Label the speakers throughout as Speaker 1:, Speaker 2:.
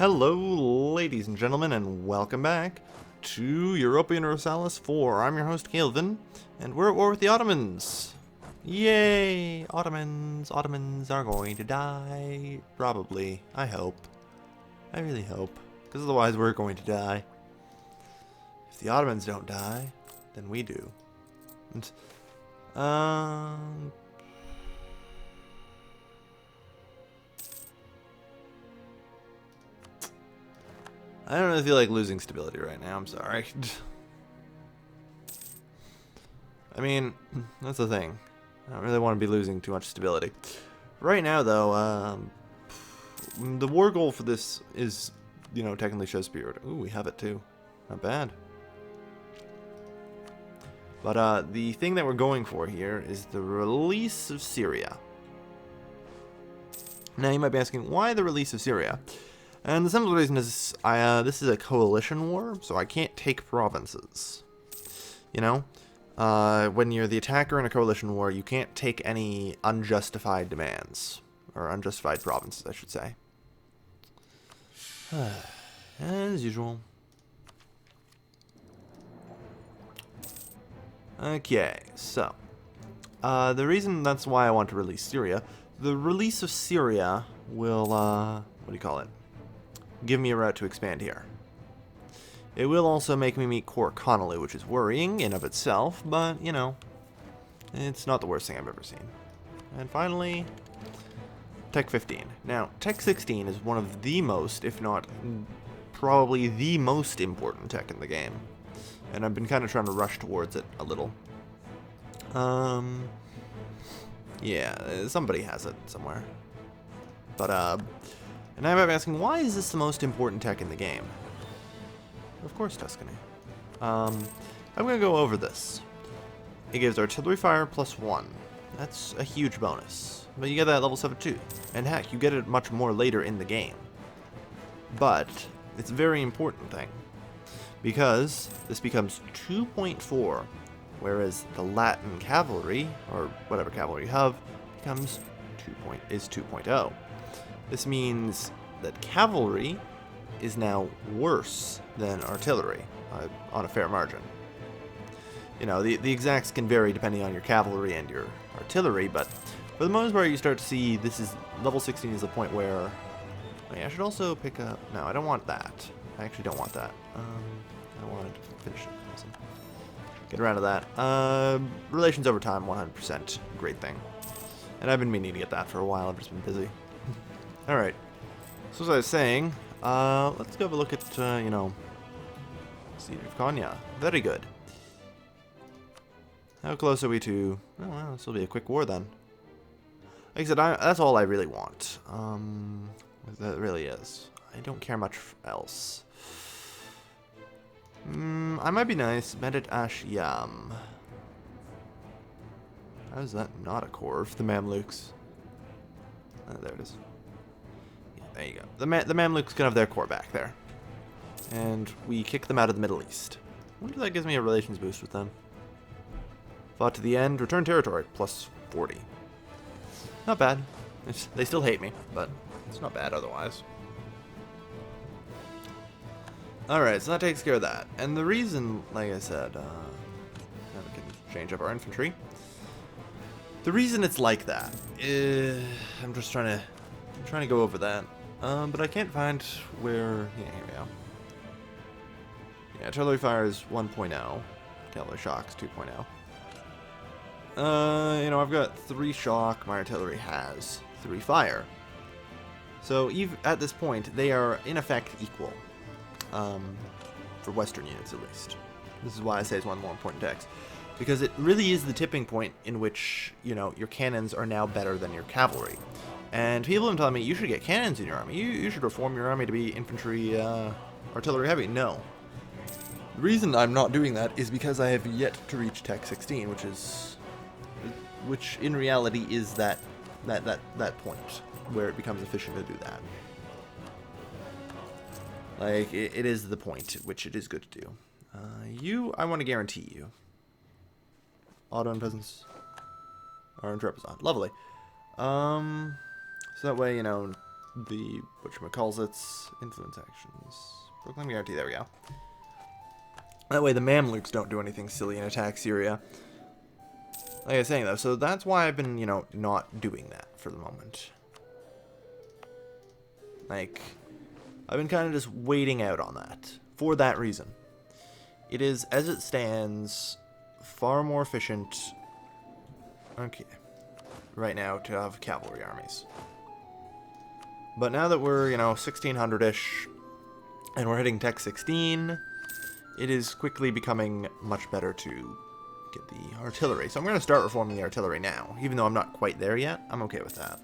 Speaker 1: Hello, ladies and gentlemen, and welcome back to Europa Universalis 4. I'm your host, Calvin, and we're at war with the Ottomans. Yay! Ottomans are going to die. Probably. I hope. I really hope. Because otherwise we're going to die. If the Ottomans don't die, then we do. And, I don't really feel like losing stability right now, I'm sorry. I mean, that's the thing. I don't really want to be losing too much stability. Right now, though, the war goal for this is, technically show spirit. Ooh, we have it too. Not bad. But the thing that we're going for here is the release of Syria. Now, you might be asking, why the release of Syria? And the simple reason is, this is a coalition war, so I can't take provinces. When you're the attacker in a coalition war, you can't take any unjustified demands. Or unjustified provinces, I should say. As usual. Okay, so. The reason that's why I want to release Syria. The release of Syria will, what do you call it? Give me a route to expand here. It will also make me meet Core Connolly, which is worrying in of itself, but, it's not the worst thing I've ever seen. And finally, Tech 15. Now, Tech 16 is one of the most, if not probably the most important tech in the game. And I've been kind of trying to rush towards it a little. Yeah, somebody has it somewhere. But, and I might be asking, why is this the most important tech in the game? Of course, Tuscany. I'm going to go over this. It gives artillery fire +1. That's a huge bonus. But you get that at level 7 too. And heck, you get it much more later in the game. But it's a very important thing. Because this becomes 2.4, whereas the Latin cavalry, or whatever cavalry you have, becomes 2.0. This means that cavalry is now worse than artillery, on a fair margin. The exacts can vary depending on your cavalry and your artillery, but for the most part you start to see this is, level 16 is the point where, I should also pick up, no, I don't want that. I actually don't want that. I wanted to finish it. Get around to that. Relations over time, 100%, great thing. And I've been meaning to get that for a while, I've just been busy. Alright, so as I was saying, let's go have a look at, Siege of Konya. Very good. How close are we to, oh well, this will be a quick war then. Like I said, that's all I really want. That really is. I don't care much else. I might be nice. Medit Ashyam. How is that not a core of the Mamluks? Oh, there it is. There you go. The Mamluks can have their core back there. And we kick them out of the Middle East. I wonder if that gives me a relations boost with them. Fought to the end, return territory, +40. Not bad. They still hate me, but it's not bad otherwise. Alright, so that takes care of that. And the reason, like I said, now we can change up our infantry. The reason it's like that is, I'm trying to go over that. But I can't find where, yeah, here we go. Yeah, artillery fire is 1.0. Cavalry shocks 2.0. I've got 3 shock, my artillery has 3 fire. So even at this point, they are in effect equal. For Western units at least. This is why I say it's one of the more important techs. Because it really is the tipping point in which, your cannons are now better than your cavalry. And people have been telling me, you should get cannons in your army. You should reform your army to be infantry, artillery heavy. No. The reason I'm not doing that is because I have yet to reach Tech 16, which in reality is that point where it becomes efficient to do that. Like, it is the point at which it is good to do. I want to guarantee you. Ottoman peasants are in Trebizond. Lovely. So that way, the whatchamacallits, influence actions. Proclaim guarantee, there we go. That way the Mamluks don't do anything silly and attack Syria. Like I was saying though, so that's why I've been, you know, not doing that for the moment. Like, I've been kind of just waiting out on that, for that reason. It is, as it stands, far more efficient, okay, right now to have cavalry armies. But now that we're, you know, 1600-ish, and we're hitting Tech 16, it is quickly becoming much better to get the artillery. So I'm going to start reforming the artillery now, even though I'm not quite there yet. I'm okay with that.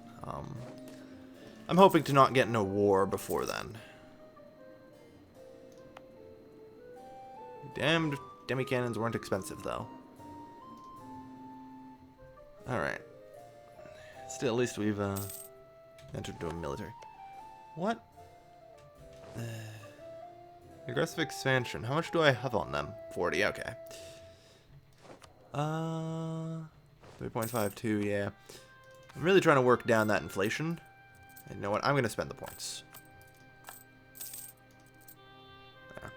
Speaker 1: I'm hoping to not get in a war before then. Damned demi-cannons weren't expensive, though. Alright. Still, at least we've entered into a military. What? Aggressive expansion. How much do I have on them? 40, okay. 3.52, yeah. I'm really trying to work down that inflation. And you know what? I'm going to spend the points. There.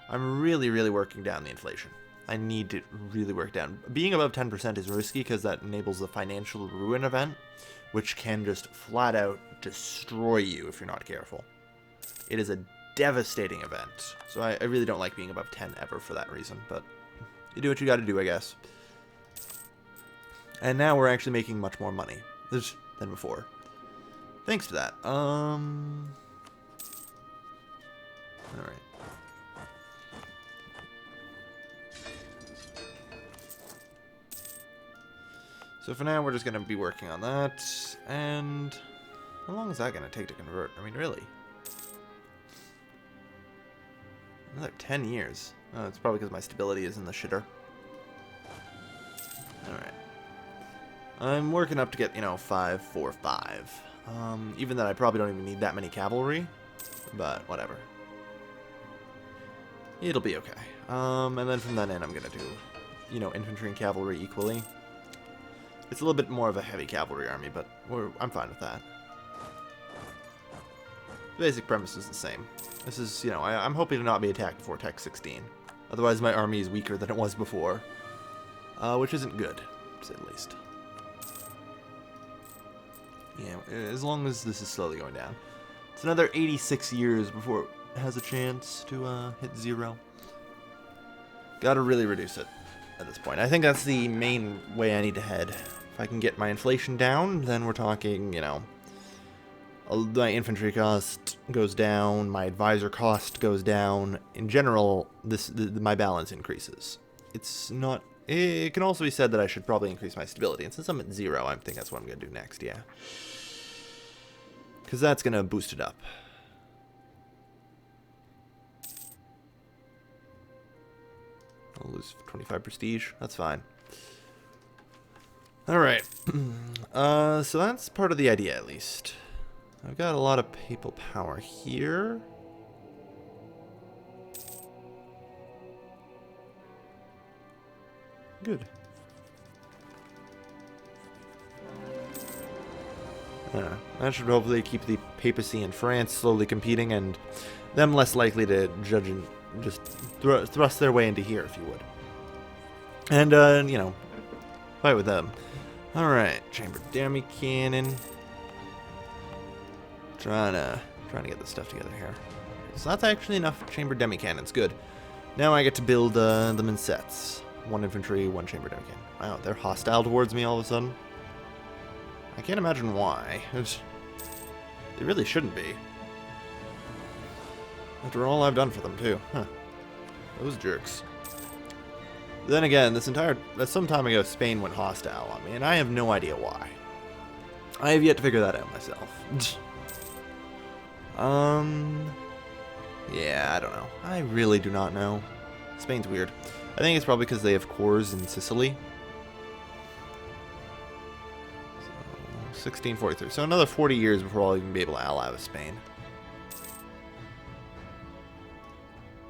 Speaker 1: I'm really, really working down the inflation. I need to really work down. Being above 10% is risky because that enables the financial ruin event, which can just flat out destroy you if you're not careful. It is a devastating event. So I really don't like being above 10 ever for that reason, but you do what you got to do, I guess. And now we're actually making much more money than before. Thanks to that. Alright. So for now, we're just going to be working on that. And how long is that going to take to convert? I mean, really? Another 10 years. Oh, it's probably because my stability is in the shitter. Alright. I'm working up to get, you know, 5, 4, 5. Even that I probably don't even need that many cavalry. But, whatever. It'll be okay. And then from then in, I'm going to do, you know, infantry and cavalry equally. It's a little bit more of a heavy cavalry army, but I'm fine with that. The basic premise is the same. This is, you know, I'm hoping to not be attacked before Tech 16. Otherwise, my army is weaker than it was before. Which isn't good, to say the least. Yeah, as long as this is slowly going down. It's another 86 years before it has a chance to hit 0. Gotta really reduce it at this point. I think that's the main way I need to head. If I can get my inflation down, then we're talking, you know, my infantry cost goes down, my advisor cost goes down. In general, my balance increases. It's not... It can also be said that I should probably increase my stability. And since I'm at 0, I think that's what I'm going to do next, yeah. Because that's going to boost it up. I'll lose 25 prestige. That's fine. Alright. So that's part of the idea, at least. I've got a lot of papal power here. Good. That should hopefully keep the papacy and France slowly competing and them less likely to judge and just thrust their way into here, if you would. And, you know, fight with them. Alright, chamber demi cannon. Trying to get this stuff together here. So that's actually enough chamber demi cannons. Good. Now I get to build them in sets. 1 infantry, 1 chamber demi cannon. Wow, they're hostile towards me all of a sudden. I can't imagine why. They really shouldn't be. After all I've done for them, too. Huh. Those jerks. Then again, some time ago, Spain went hostile on me, and I have no idea why. I have yet to figure that out myself. Yeah, I don't know. I really do not know. Spain's weird. I think it's probably because they have cores in Sicily. 1643. So another 40 years before I'll even be able to ally with Spain.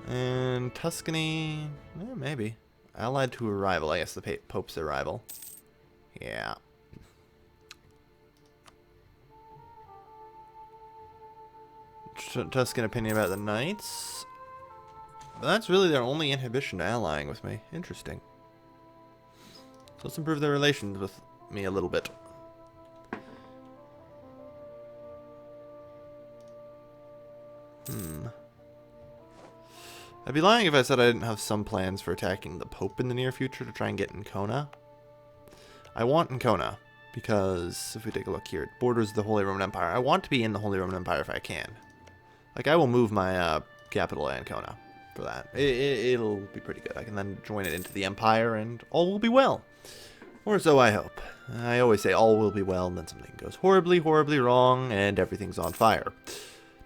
Speaker 1: And Tuscany, maybe. Allied to a rival. I guess the Pope's a rival. Yeah. Tuscan opinion about the Knights. But that's really their only inhibition to allying with me. Interesting. So let's improve their relations with me a little bit. I'd be lying if I said I didn't have some plans for attacking the Pope in the near future to try and get Ancona. I want Ancona because, if we take a look here, it borders the Holy Roman Empire. I want to be in the Holy Roman Empire if I can. Like, I will move my capital to Ancona for that. It'll be pretty good. I can then join it into the Empire and all will be well. Or so I hope. I always say all will be well and then something goes horribly, horribly wrong and everything's on fire.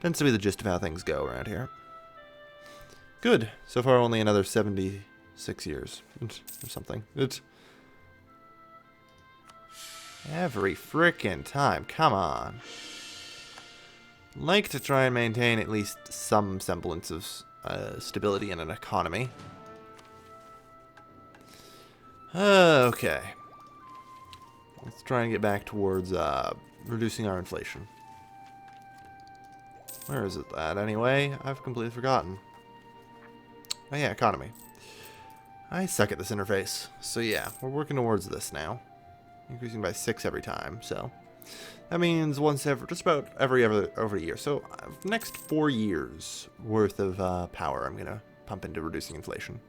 Speaker 1: Tends to be the gist of how things go around here. Good. So far only another 76 years or something. It's every frickin' time. Come on. Like to try and maintain at least some semblance of stability in an economy. Okay. Let's try and get back towards reducing our inflation. Where is it at anyway? I've completely forgotten. Oh yeah, economy. I suck at this interface. So yeah, we're working towards this now. Increasing by 6 every time, so that means once every, just about every over a year. So next 4 years worth of power I'm gonna pump into reducing inflation.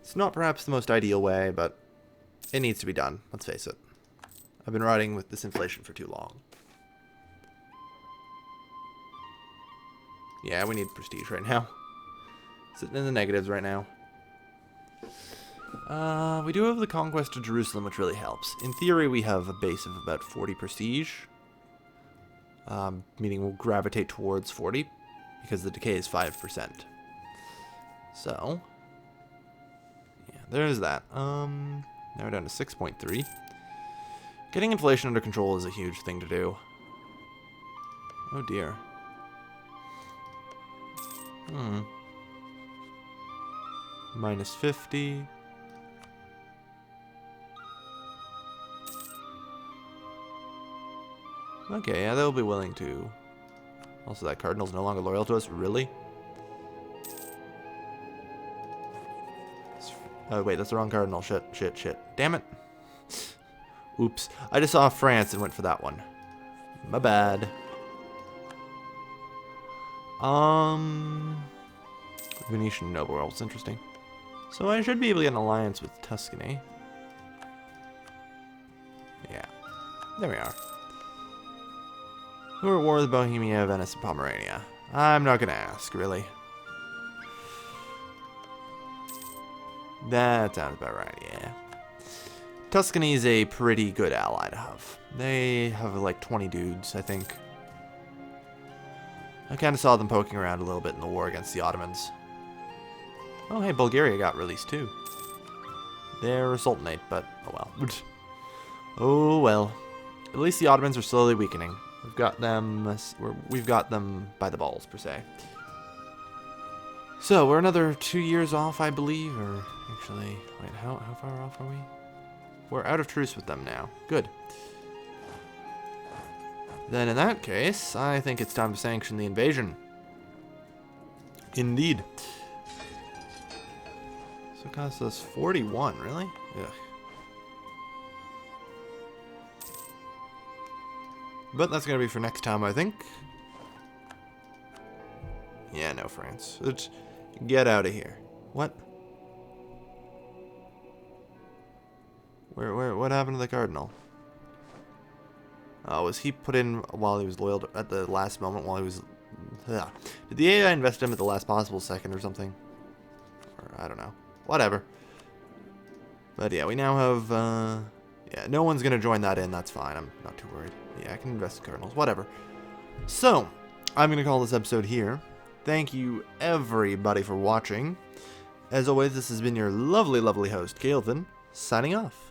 Speaker 1: It's not perhaps the most ideal way, but it needs to be done. Let's face it. I've been riding with this inflation for too long. Yeah, we need prestige right now. Sitting in the negatives right now. We do have the conquest of Jerusalem, which really helps. In theory, we have a base of about 40 prestige. Meaning we'll gravitate towards 40, because the decay is 5%. So, yeah, there's that. Now we're down to 6.3. Getting inflation under control is a huge thing to do. Oh dear. Minus 50. Okay, yeah, they'll be willing to. Also, that cardinal's no longer loyal to us, really? Oh, wait, that's the wrong cardinal. Shit. Damn it. Oops. I just saw France and went for that one. My bad. Venetian noble world. It's interesting. So I should be able to get an alliance with Tuscany. Yeah. There we are. Who are at war with Bohemia, Venice, and Pomerania? I'm not gonna ask, really. That sounds about right, yeah. Tuscany is a pretty good ally to have. They have like 20 dudes, I think. I kind of saw them poking around a little bit in the war against the Ottomans. Oh, hey, Bulgaria got released too. They're a sultanate, but oh well. Oh well. At least the Ottomans are slowly weakening. We've got them by the balls, per se. So, we're another 2 years off, I believe, or actually, wait, how far off are we? We're out of truce with them now. Good. Then in that case, I think it's time to sanction the invasion. Indeed. So it costs us 41, really? Ugh. But that's going to be for next time, I think. Yeah, no, France. Get out of here. What? What happened to the cardinal? Oh, was he put in while he was loyal at the last moment while he was... Ugh. Did the AI invest him at the last possible second or something? Or, I don't know. Whatever. But yeah, we now have... yeah, no one's going to join that in. That's fine. I'm not too worried. Yeah, I can invest in cardinals. Whatever. So, I'm going to call this episode here. Thank you, everybody, for watching. As always, this has been your lovely, lovely host, Galvin, signing off.